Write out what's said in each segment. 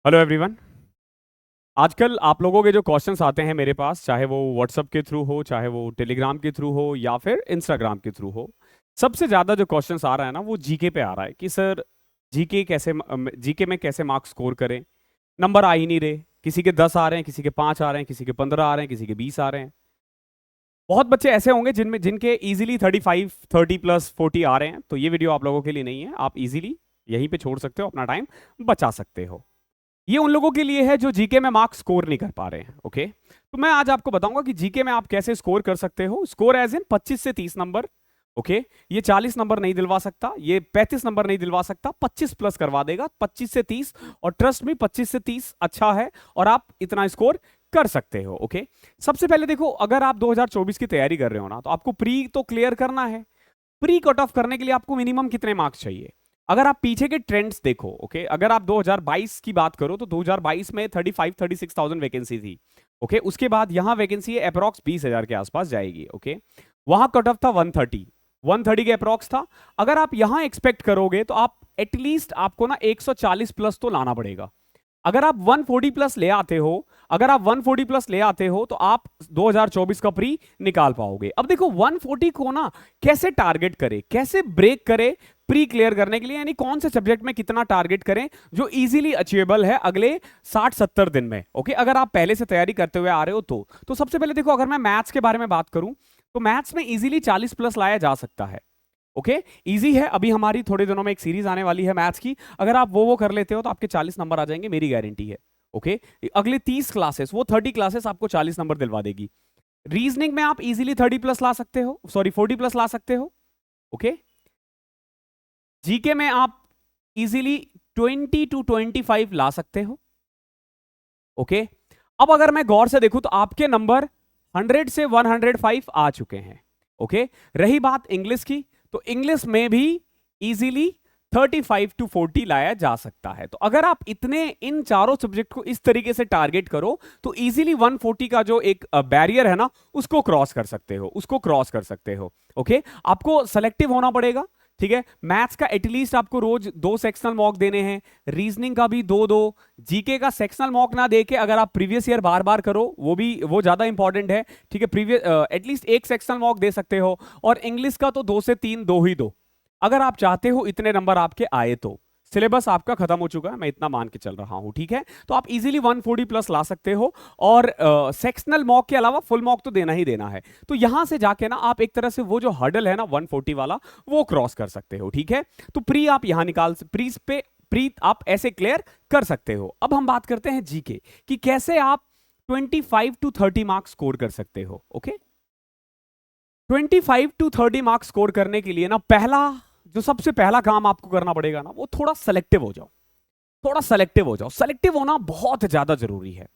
Hello everyone. आजकल आप लोगों के जो क्वेश्चंस आते हैं मेरे पास, चाहे वो व्हाट्सएप के थ्रू हो, चाहे वो टेलीग्राम के थ्रू हो या फिर इंस्टाग्राम के थ्रू हो, सबसे ज़्यादा जो क्वेश्चंस आ रहा है ना वो जीके पे आ रहा है कि सर जीके में कैसे मार्क्स स्कोर करें। नंबर आ ही नहीं रहे, किसी के 10 आ रहे हैं, किसी के 5 आ रहे हैं, किसी के 15 आ रहे हैं, किसी के 20 आ रहे हैं। बहुत बच्चे ऐसे होंगे जिनके इजीली 35 30 प्लस 40 आ रहे हैं, तो ये वीडियो आप लोगों के लिए नहीं है। आप इजीली यहीं पे छोड़ सकते हो, अपना टाइम बचा सकते हो। ये उन लोगों के लिए है जो जीके में मार्क्स स्कोर नहीं कर पा रहे हैं। ओके, तो मैं आज आपको बताऊंगा कि जीके में आप कैसे स्कोर कर सकते हो। स्कोर एज इन 25 से 30 नंबर। ओके, ये 40 नंबर नहीं दिलवा सकता, ये 35 नंबर नहीं दिलवा सकता, 25 प्लस करवा देगा, 25 से 30। और ट्रस्ट में 25 से 30 अच्छा है और आप इतना स्कोर कर सकते हो। ओके, सबसे पहले देखो, अगर आप 2024 की तैयारी कर रहे हो ना, तो आपको प्री तो क्लियर करना है। प्री कट ऑफ करने के लिए आपको मिनिमम कितने मार्क्स चाहिए? अगर आप पीछे के ट्रेंड्स देखो, ओके, अगर आप 2022 की बात करो तो 2022 में 36,000 वैकेंसी थी। ओके, उसके बाद यहां वैकेंसी है अप्रॉक्स 20,000 के आसपास जाएगी। ओके, वहां कट ऑफ था 130 के अप्रॉक्स था। अगर आप यहां एक्सपेक्ट करोगे तो आप एटलीस्ट आपको ना 140 प्लस तो लाना पड़ेगा। अगर आप 140 प्लस ले आते हो, अगर आप 140 प्लस ले आते हो तो आप 2024 का प्री निकाल पाओगे। अब देखो 140 को ना कैसे टारगेट करें, कैसे ब्रेक करें प्री क्लियर करने के लिए, यानी कौन से सब्जेक्ट में कितना टारगेट करें जो इजीली अचीवेबल है अगले 60-70 दिन में। ओके, अगर आप पहले से तैयारी करते हुए आ रहे हो तो सबसे पहले देखो, अगर मैं मैथ्स के बारे में बात करूं तो मैथ्स में इजीली 40 प्लस लाया जा सकता है। ओके, इजी है। अभी हमारी थोड़े दिनों में एक सीरीज आने वाली है मैथ्स की, अगर आप वो कर लेते हो तो आपके 40 नंबर आ जाएंगे, मेरी गारंटी है। ओके, अगले 30 क्लासेस, वो 30 क्लासेस आपको 40 नंबर दिलवा देगी। रीजनिंग में आप इजीली 30 प्लस ला सकते हो, सॉरी 40 प्लस ला सकते हो। ओके, जीके में आप इजीली 20 to 25 ला सकते हो। ओके, अब अगर मैं गौर से देखूं तो आपके नंबर 100 से 105 आ चुके हैं। ओके, रही बात इंग्लिश की, तो इंग्लिश में भी इजीली 35 to 40 लाया जा सकता है। तो अगर आप इतने इन चारों सब्जेक्ट को इस तरीके से टारगेट करो तो इजीली 140 का जो एक बैरियर है ना, उसको क्रॉस कर सकते हो, उसको क्रॉस कर सकते हो। ओके, आपको सेलेक्टिव होना पड़ेगा। ठीक है, मैथ्स का एटलीस्ट आपको रोज 2 सेक्शनल मॉक देने हैं, रीजनिंग का भी 2-2, जीके का सेक्शनल मॉक ना देके अगर आप प्रीवियस ईयर बार बार करो वो ज्यादा इंपॉर्टेंट है। ठीक है, प्रीवियस एटलीस्ट एक सेक्शनल मॉक दे सकते हो, और इंग्लिश का तो 2 से 3 दो ही दो, अगर आप चाहते हो इतने नंबर आपके आए तो। सिलेबस आपका खत्म हो चुका है, मैं इतना मान के चल रहा हूं। ठीक है, तो आप इजीली 140 प्लस ला सकते हो, और सेक्शनल मॉक के अलावा फुल मॉक तो देना ही देना है। तो यहां से जाके ना आप एक तरह से वो जो हर्डल है ना 140 वाला, वो क्रॉस कर सकते हो। ठीक है, तो प्री आप यहां प्री आप ऐसे क्लियर कर सकते हो। अब हम बात करते हैं जीके कि कैसे आप 25 to 30 मार्क्स स्कोर कर सकते हो। ओके, 25 to 30 मार्क्स स्कोर करने के लिए ना सबसे पहला काम आपको करना पड़ेगा ना, वो थोड़ा सेलेक्टिव हो जाओ। थोड़ा सेलेक्टिव हो जाओ, सेलेक्टिव होना बहुत ज्यादा जरूरी है।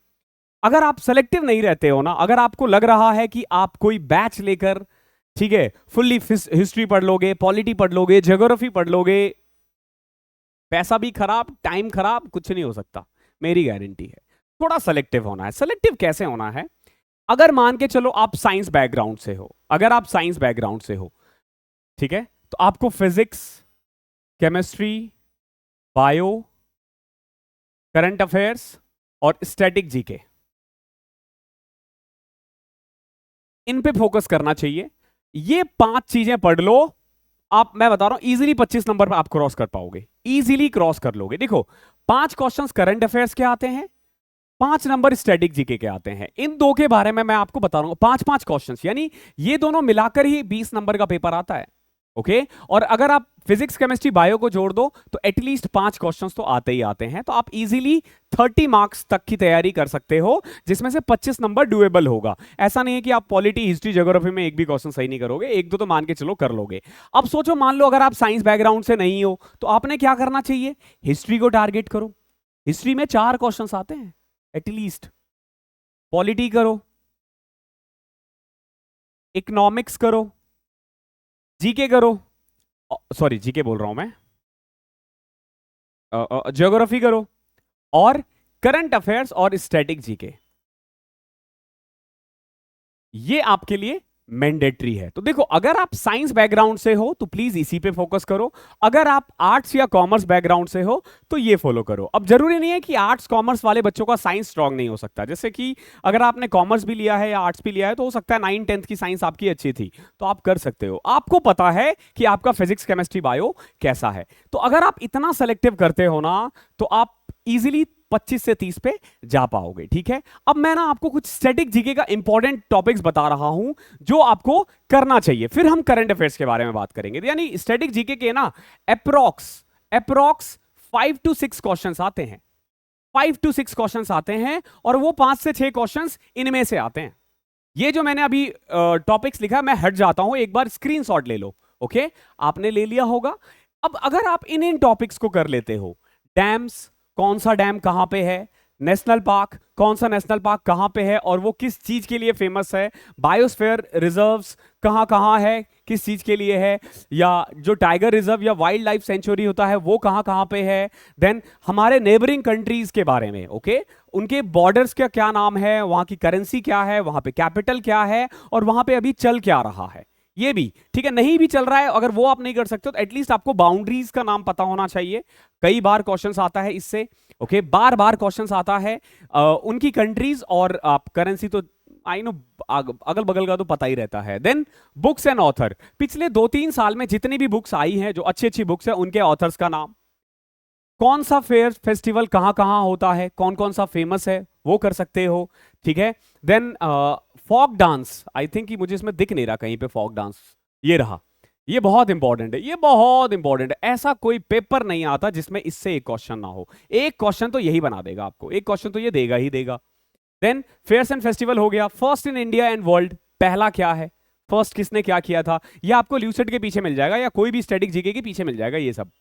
अगर आप सेलेक्टिव नहीं रहते हो ना, अगर आपको लग रहा है कि आप कोई बैच लेकर, ठीक है, फुल्ली हिस्ट्री पढ़ लोगे, पॉलिटी पढ़ लोगे, ज्योग्राफी पढ़ लोगे, पैसा भी खराब, टाइम खराब, कुछ नहीं हो सकता, मेरी गारंटी है। थोड़ा सेलेक्टिव होना है। सेलेक्टिव कैसे होना है? अगर मान के चलो आप साइंस बैकग्राउंड से हो, अगर आप साइंस बैकग्राउंड से हो, ठीक है, तो आपको physics, chemistry, bio, current affairs और स्टैटिक जीके, इन पे फोकस करना चाहिए। ये 5 चीजें पढ़ लो, मैं बता रहा हूं इजीली 25 नंबर पर आप क्रॉस कर पाओगे, इजीली क्रॉस कर लोगे। देखो 5 क्वेश्चंस करंट अफेयर्स के आते हैं, 5 नंबर स्टैटिक जीके के आते हैं। इन दो के बारे में मैं आपको बता रहा हूं, 5-5 क्वेश्चंस, यानी ये दोनों मिलाकर ही 20 नंबर का पेपर आता है। ओके, और अगर आप फिजिक्स, केमिस्ट्री, बायो को जोड़ दो तो एटलीस्ट 5 क्वेश्चंस तो आते ही आते हैं। तो आप इजीली 30 मार्क्स तक की तैयारी कर सकते हो, जिसमें से 25 नंबर डुएबल होगा। ऐसा नहीं है कि आप पॉलिटी, हिस्ट्री, ज्योग्राफी में एक भी क्वेश्चन सही नहीं करोगे, एक दो तो मान के चलो कर लोगे। अब सोचो, मान लो अगर आप साइंस बैकग्राउंड से नहीं हो तो आपने क्या करना चाहिए? हिस्ट्री को टारगेट करो। हिस्ट्री में 4 क्वेश्चन आते हैं एटलीस्ट। पॉलिटी करो, इकोनॉमिक्स करो, जीके करो, सॉरी जीके बोल रहा हूं मैं, ज्योग्राफी करो, और करंट अफेयर्स और स्टैटिक जीके। ये आपके लिए मैंडेटरी है। तो देखो, अगर आप साइंस बैकग्राउंड से हो तो प्लीज इसी पे फोकस करो, अगर आप आर्ट्स या कॉमर्स बैकग्राउंड से हो तो ये फॉलो करो। अब जरूरी नहीं है कि आर्ट्स कॉमर्स वाले बच्चों का साइंस स्ट्रांग नहीं हो सकता, जैसे कि अगर आपने कॉमर्स भी लिया है या आर्ट्स भी लिया है तो हो सकता है 9th 10th की साइंस आपकी अच्छी थी तो आप कर सकते हो, आपको पता है कि आपका फिजिक्स केमिस्ट्री बायो कैसा है। तो अगर आप इतना सेलेक्टिव करते हो ना तो आप इजीली 25 से 30 पे जा पाओगे। ठीक है, अब मैं ना आपको कुछ स्टैटिक जीके का इंपॉर्टेंट टॉपिक्स बता रहा हूं जो आपको करना चाहिए, फिर हम करंट अफेयर्स के बारे में बात करेंगे। यानी स्टैटिक जीके के ना अप्रोक्स 5 to 6 क्वेश्चंस आते हैं, 5 to 6 क्वेश्चंस आते हैं, और वो 5 से 6 क्वेश्चंस इनमें से आते हैं। ये जो मैंने अभी टॉपिक्स लिखा है मैं हट जाता हूं, एक बार स्क्रीनशॉट ले लो। ओके, आपने ले लिया होगा। अब अगर आप इन टॉपिक्स को कर लेते हो, डैम्स, कौन सा डैम कहां पे है, नेशनल पार्क, कौन सा नेशनल पार्क कहां पे है और वो किस चीज के लिए फेमस है, बायोस्फीयर रिजर्व्स कहां कहां है, किस चीज के लिए है, या जो टाइगर रिजर्व या वाइल्ड लाइफ सेंचुरी होता है वो कहां कहां पे है, देन हमारे नेबरिंग कंट्रीज के बारे में, ओके, उनके बॉर्डर्स का क्या नाम है, वहां की करेंसी क्या है, वहां पे कैपिटल क्या है, और वहां पे अभी चल क्या रहा है, ये भी ठीक है। नहीं भी चल रहा है, अगर वो आप नहीं कर सकते तो एटलीस्ट आपको बाउंड्रीज का नाम पता होना चाहिए। कई बार क्वेश्चंस आता है इससे, ओके, बार बार क्वेश्चंस आता है। उनकी कंट्रीज और आप करेंसी तो आई नो अगल बगल का तो पता ही रहता है। देन बुक्स एंड ऑथर, पिछले 2-3 साल में जितनी भी बुक्स आई हैं जो अच्छी अच्छी बुक्स हैं उनके ऑथर्स का नाम, कौन सा फेयर फेस्टिवल कहां कहां होता है, कौन कौन सा फेमस है वो कर सकते हो। ठीक है, then folk dance, I think कि मुझे इसमें दिख नहीं रहा कहीं पे फॉक डांस, ये रहा, ये बहुत इंपॉर्टेंट है, ये बहुत इंपॉर्टेंट है। ऐसा कोई पेपर नहीं आता जिसमें इससे एक क्वेश्चन ना हो, एक क्वेश्चन तो यही बना देगा आपको, एक क्वेश्चन तो ये देगा ही देगा। देन फेयर्स एंड फेस्टिवल हो गया, first in India and world, पहला क्या है, फर्स्ट किसने क्या किया था, ये आपको ल्यूसिड के पीछे मिल जाएगा या कोई भी स्टैटिक जीके के पीछे मिल जाएगा ये सब।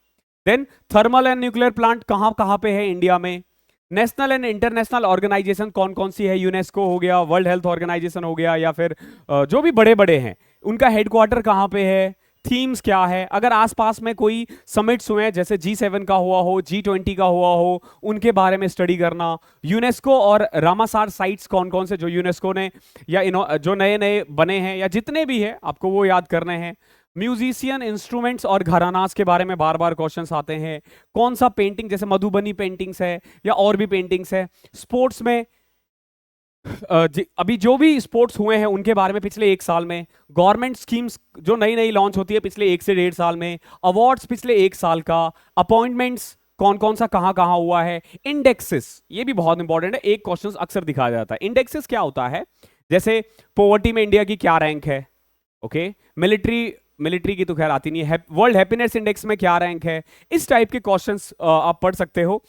Then thermal and nuclear plant कहां कहां पे है इंडिया में, नेशनल एंड इंटरनेशनल ऑर्गेनाइजेशन कौन कौन सी है, यूनेस्को हो गया, वर्ल्ड हेल्थ ऑर्गेनाइजेशन हो गया, या फिर जो भी बड़े बड़े हैं उनका हेडक्वार्टर कहां पे है, थीम्स क्या है, अगर आसपास में कोई समिट्स हुए हैं जैसे G7 का हुआ हो, G20 का हुआ हो, उनके बारे में स्टडी करना, यूनेस्को और रामासार साइट्स कौन कौन से जो यूनेस्को ने या जो नए नए बने हैं या जितने भी है आपको वो याद करने हैं। म्यूजिशियन इंस्ट्रूमेंट्स और घरानास के बारे में बार बार क्वेश्चंस आते हैं, कौन सा पेंटिंग, जैसे मधुबनी पेंटिंग्स है या और भी पेंटिंग्स है। स्पोर्ट्स में अभी जो भी स्पोर्ट्स हुए हैं उनके बारे में पिछले 1 साल में, गवर्नमेंट स्कीम्स जो नई नई लॉन्च होती है पिछले 1 से 1.5 साल में, अवार्ड्स पिछले 1 साल का, अपॉइंटमेंट्स कौन कौन सा कहां कहां हुआ है, इंडेक्सेस, ये भी बहुत इंपॉर्टेंट है, एक क्वेश्चन अक्सर दिखाया जाता है। इंडेक्सेस क्या होता है, जैसे पोवर्टी में इंडिया की क्या रैंक है, ओके, मिलिट्री की तो खैर आती नहीं है, वर्ल्ड हैप्पीनेस इंडेक्स में क्या रैंक है, इस टाइप के क्वेश्चंस आप पढ़ सकते हो।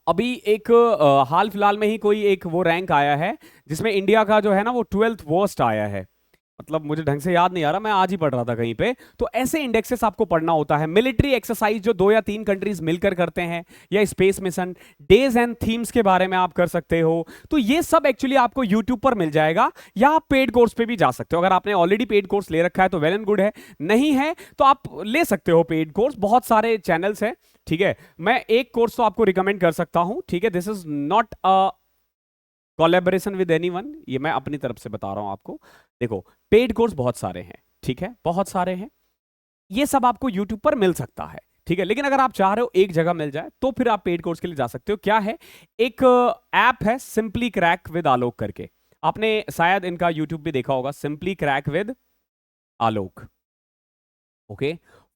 अभी एक हाल फिलहाल में ही कोई एक वो रैंक आया है जिसमें इंडिया का जो है ना वो 12th वर्स्ट आया है, मतलब मुझे ढंग से याद नहीं आ रहा, मैं आज ही पढ़ रहा था कहीं पे। तो ऐसे इंडेक्सेस आपको पढ़ना होता है। मिलिट्री एक्सरसाइज जो 2 या 3 कंट्रीज मिलकर करते हैं, या space mission, days and themes के बारे में आप कर सकते हो। तो ये सब एक्चुअली आपको यूट्यूब पर मिल जाएगा, या आप पेड कोर्स पे भी जा सकते हो। अगर आपने ऑलरेडी पेड कोर्स ले रखा है तो वेल एंड गुड है, नहीं है तो आप ले सकते हो पेड कोर्स, बहुत सारे चैनल्स हैं। ठीक है, मैं एक कोर्स तो आपको रिकमेंड कर सकता हूं, ठीक है, this is not a collaboration with anyone, ये मैं अपनी तरफ से बता रहा हूं आपको। देखो, पेड कोर्स बहुत सारे हैं, ठीक है, बहुत सारे हैं, ये सब आपको यूट्यूब पर मिल सकता है, ठीक है। लेकिन अगर आप चाह रहे हो एक जगह मिल जाए तो फिर आप पेड कोर्स के लिए जा सकते हो। क्या है, एक ऐप है सिंपली क्रैक विद आलोक करके, आपने शायद इनका यूट्यूब भी देखा होगा, simply crack with Alok, okay.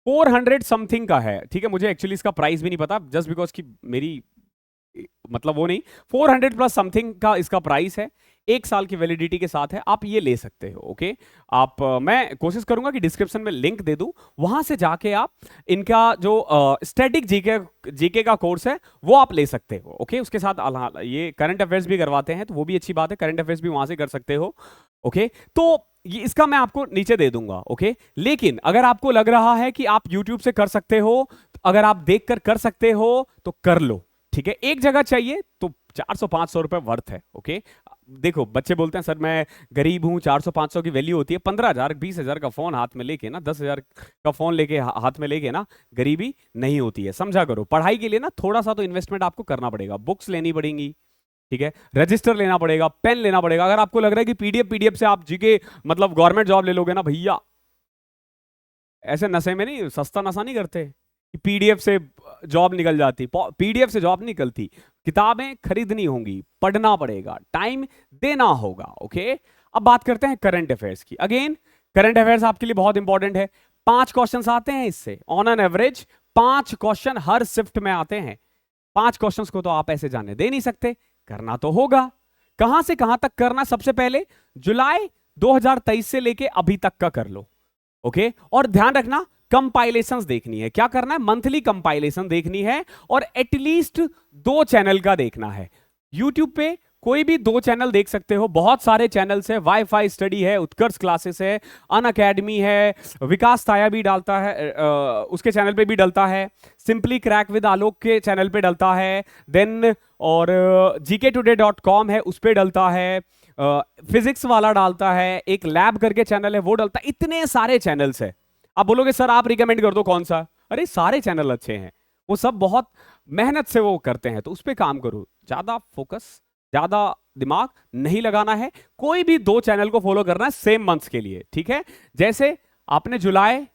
400 something का है, ठीक है, मुझे एक्चुअली इसका प्राइस भी नहीं पता, जस्ट बिकॉज की मेरी मतलब वो नहीं, 400 प्लस समथिंग का इसका प्राइस है, 1 साल की वैलिडिटी के साथ है, आप ये ले सकते हो, ओके। आप मैं कोशिश करूंगा कि डिस्क्रिप्शन में लिंक दे दूं, वहां से जाके आप इनका जो स्टैटिक जीके का कोर्स है वो आप ले सकते हो, ओके। उसके साथ ये करंट अफेयर्स भी करवाते हैं तो वो भी अच्छी बात है, करंट अफेयर्स भी वहां से कर सकते हो, ओके। तो ये इसका मैं आपको नीचे दे दूंगा, ओके। लेकिन अगर आपको लग रहा है कि आप यूट्यूब से कर सकते हो, अगर आप देखकर कर सकते हो तो कर लो, ठीक है। एक जगह चाहिए तो 400-500 रुपए वर्थ है, ओके। देखो, बच्चे बोलते हैं सर मैं गरीब हूं, 400-500 की वैल्यू होती है, 15,000 20,000 का फोन हाथ में लेके ना, 10,000 का फोन लेके हाथ में लेके ना गरीबी नहीं होती है, समझा करो। पढ़ाई के लिए ना थोड़ा सा तो इन्वेस्टमेंट आपको करना पड़ेगा, बुक्स लेनी पड़ेंगी, ठीक है, रजिस्टर लेना पड़ेगा, पेन लेना पड़ेगा। अगर आपको लग रहा है कि पीडीएफ से आप जीके मतलब गवर्नमेंट जॉब ले लोगे ना भैया, ऐसे नशे में नहीं, सस्ता नशा नहीं करते कि पीडीएफ से जॉब निकल जाती। पीडीएफ से जॉब नहीं निकलती, किताबें खरीदनी होंगी, पढ़ना पड़ेगा, टाइम देना होगा। ओके, अब बात करते हैं करंट अफेयर्स की। अगेन करंट अफेयर्स आपके लिए बहुत इंपॉर्टेंट है। 5 क्वेश्चंस आते हैं इससे, on an average 5 question her shift में आते हैं। 5 क्वेश्चंस को तो आप ऐसे जाने दे नहीं सकते, करना तो होगा। कहां से कहां तक करना? सबसे पहले जुलाई 2023 से लेके अभी तक का कर लो। ओके, और ध्यान रखना कंपाइलेशंस देखनी है। क्या करना है? मंथली कंपाइलेशन देखनी है, और एटलीस्ट 2 चैनल का देखना है। यूट्यूब पे कोई भी 2 चैनल देख सकते हो, बहुत सारे चैनल्स है। वाईफाई स्टडी है, उत्कर्ष क्लासेस है, अन अकेडमी है, विकास ताया भी डालता है, उसके चैनल पे भी डलता है, सिंपली क्रैक विद आलोक के चैनल पे डलता है, देन और gktoday.com है, उस पे डलता है, फिजिक्स वाला डालता है, एक लैब करके चैनल है वो डलता है। इतने सारे चैनल्स है। आप बोलोगे सर आप रिकमेंड कर दो कौन सा? अरे सारे चैनल अच्छे हैं, वो सब बहुत मेहनत से वो करते हैं, तो उस पर काम करो। ज्यादा फोकस, ज्यादा दिमाग नहीं लगाना है। कोई भी 2 चैनल को फॉलो करना है सेम मंथ्स के लिए, ठीक है। जैसे आपने जुलाई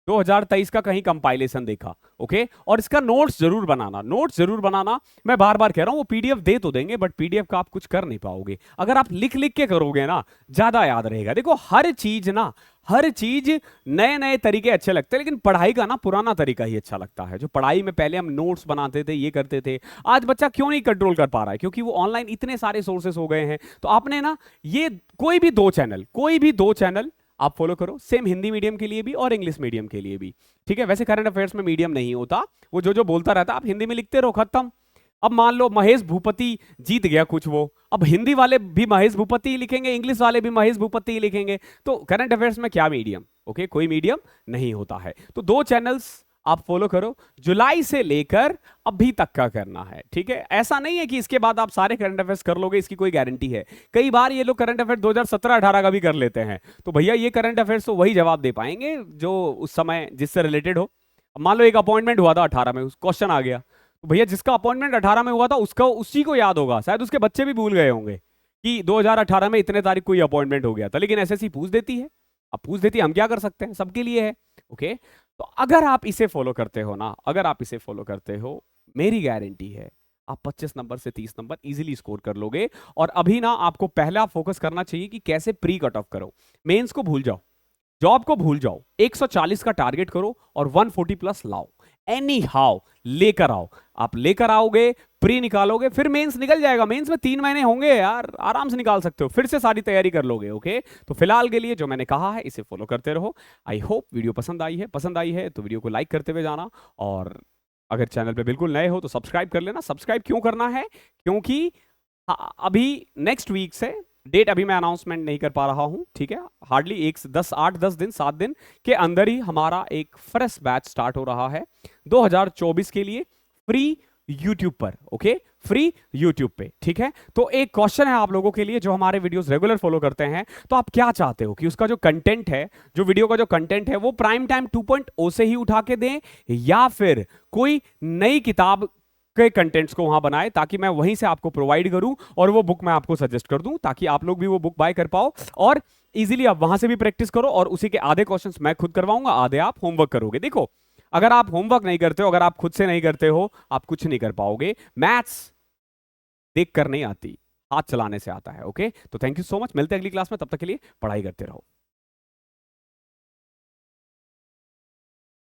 2023 का कहीं कंपाइलेशन देखा, ओके, और इसका नोट्स जरूर बनाना, नोट्स जरूर बनाना। मैं बार बार कह रहा हूं, वो पीडीएफ दे तो देंगे, बट पीडीएफ का आप कुछ कर नहीं पाओगे। अगर आप लिख लिख के करोगे ना, ज्यादा याद रहेगा। देखो हर चीज ना, हर चीज नए नए तरीके अच्छे लगते हैं, लेकिन पढ़ाई का ना पुराना तरीका ही अच्छा लगता है। जो पढ़ाई में पहले हम नोट्स बनाते थे, ये करते थे, आज बच्चा क्यों नहीं कंट्रोल कर पा रहा है? क्योंकि वो ऑनलाइन इतने सारे सोर्सेस हो गए हैं। तो आपने ना ये कोई भी 2 चैनल आप फॉलो करो, सेम हिंदी मीडियम के लिए भी और इंग्लिश मीडियम के लिए भी, ठीक है। वैसे करंट अफेयर्स में मीडियम नहीं होता, वो जो बोलता रहता है आप हिंदी में लिखते रहो, खत्म। अब मान लो महेश भूपति जीत गया कुछ, वो अब हिंदी वाले भी महेश भूपति ही लिखेंगे, इंग्लिश वाले भी महेश भूपति ही लिखेंगे। तो करंट अफेयर्स में क्या मीडियम? ओके, कोई मीडियम नहीं होता है। तो 2 चैनल्स आप फॉलो करो, जुलाई से लेकर अभी तक का करना है, ठीक है। ऐसा नहीं है कि इसके बाद आप सारे करंट अफेयर्स कर लोगे, इसकी कोई गारंटी है। कई बार ये लोग करंट अफेयर 2017-18 का भी कर लेते हैं, तो भैया ये करंट अफेयर्स तो वही जवाब दे पाएंगे जो उस समय जिससे रिलेटेड हो। मान लो एक अपॉइंटमेंट हुआ था 18 में, क्वेश्चन आ गया, तो भैया जिसका अपॉइंटमेंट 18 में हुआ था उसका उसी को याद होगा, शायद उसके बच्चे भी भूल गए होंगे कि 2018 में इतने तारीख कोई अपॉइंटमेंट हो गया था, लेकिन एसएससी पूछ देती है। अब पूछ देती है, हम क्या कर सकते हैं, सबके लिए है। ओके, तो अगर आप इसे फॉलो करते हो ना, अगर आप इसे फॉलो करते हो, मेरी गारंटी है आप 25 नंबर से 30 नंबर इजीली स्कोर कर लोगे। और अभी ना आपको पहला फोकस करना चाहिए कि कैसे प्री कट ऑफ करो। मेंस को भूल जाओ, जॉब को भूल जाओ, 140 का टारगेट करो और 140 प्लस लाओ। एनी हाउ लेकर आओ, आप लेकर आओगे, प्री निकालोगे, फिर मेंस निकल जाएगा। मेंस में 3 महीने होंगे यार, आराम से निकाल सकते हो, फिर से सारी तैयारी कर लोगे। ओके, तो फिलहाल के लिए जो मैंने कहा है इसे फॉलो करते रहो। आई होप वीडियो पसंद आई है तो वीडियो को लाइक करते हुए जाना, और अगर चैनल पे बिल्कुल नए हो तो सब्सक्राइब कर लेना। सब्सक्राइब क्यों करना है? क्योंकि अभी नेक्स्ट वीक से, डेट अभी मैं अनाउंसमेंट नहीं कर पा रहा हूं, ठीक है, हार्डली 7 दिन के अंदर ही हमारा एक फ्रेश बैच स्टार्ट हो रहा है 2024 के लिए, फ्री यूट्यूब पर। ओके, फ्री यूट्यूब पे, ठीक है। तो एक क्वेश्चन है आप लोगों के लिए जो हमारे वीडियोस रेगुलर फॉलो करते हैं, तो आप क्या चाहते हो कि उसका जो कंटेंट है, जो वीडियो का जो कंटेंट है, वो प्राइम टाइम 2.0 से ही उठा के दें, या फिर कोई नई किताब के कंटेंट्स को वहां बनाए, ताकि मैं वहीं से आपको प्रोवाइड करूं और वो बुक मैं आपको सजेस्ट कर दूं, ताकि आप लोग भी वो बुक बाय कर पाओ और इजीली आप वहां से भी प्रैक्टिस करो। और उसी के आधे क्वेश्चंस मैं खुद करवाऊंगा, आधे आप होमवर्क करोगे। देखो, अगर आप होमवर्क नहीं करते हो, अगर आप खुद से नहीं करते हो, आप कुछ नहीं कर पाओगे। मैथ्स देख कर नहीं आती, हाथ चलाने से आता है। ओके, तो थैंक यू सो मच, मिलते हैं अगली क्लास में, तब तक के लिए पढ़ाई करते रहो।